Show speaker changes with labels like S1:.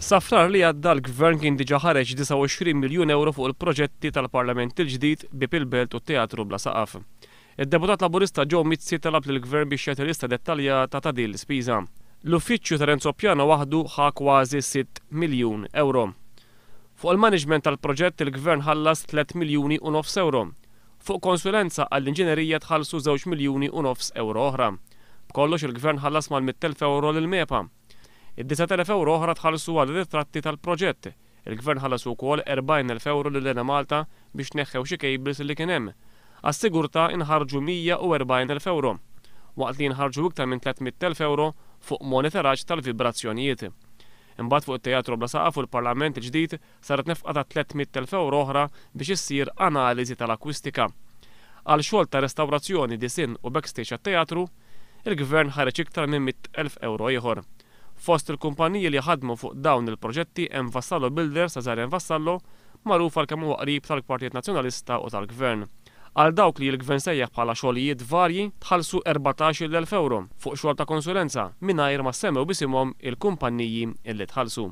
S1: Safrar li għadda l-Gvern kien diġà ħareġ 29 miljun euro fuq il-proġetti tal-Parlament il-ġdid bi Pilbelt u Teatru bla saqaf. Id-deputat Laburista Joe Mizzi talab lill-Gvern biex jagħti lista dettaljata ta' din l-ispiża. L-uffiċċju ta' Renzo Piano waħdu ħa kważi 6 miljun euro. Fuq il-management tal-proġett il-Gvern ħallas 3 miljuni u nofs euro. Fuq konsulenza għall-inġinerija tħallsu 2 miljuni u nofs euro oħra. B'kollox il-Gvern ħallas mal-100,000 euro lil-MEPA. Id-9,000 euro oħra tħallsu għal ritratti tal-proġett. Il-Gvern ħallas ukoll 40,000 euro lil Lena Malta biex neħħew xi cables li kien hemm. Għas-sigurtà inħarġu 140,000 euro, waqt li jinħarġu iktar minn 300,000 euro fuq monitoraġġ tal-vibrazzjonijiet. Imbagħad fuq it-teatru bla saqaf u l-Parlament il-ġdid saret nefqa ta' 300,000 euro oħra biex issir analiżi tal-akwistika. Għal xogħol ta' restawrazzjoni disin u backstage għat-teatru, il-Gvern ħareġ iktar minn 100,000 euro ieħor. Fost il-kumpaniji li ħadmu fuq dawn il-proġetti hemm Vassallo Builders ta' Żarjan Vassallo, magħruf għalkemm huwa qrib tal-Partit Nazzjonalista u tal-Gvern. Għal dawk li l-Gvern sejjaħ bħala xogħlijiet varji tħallsu 14,000 euro fuq xogħol ta' konsulenza mingħajr ma semmew bisimhom il-kumpanniji illi tħallsu.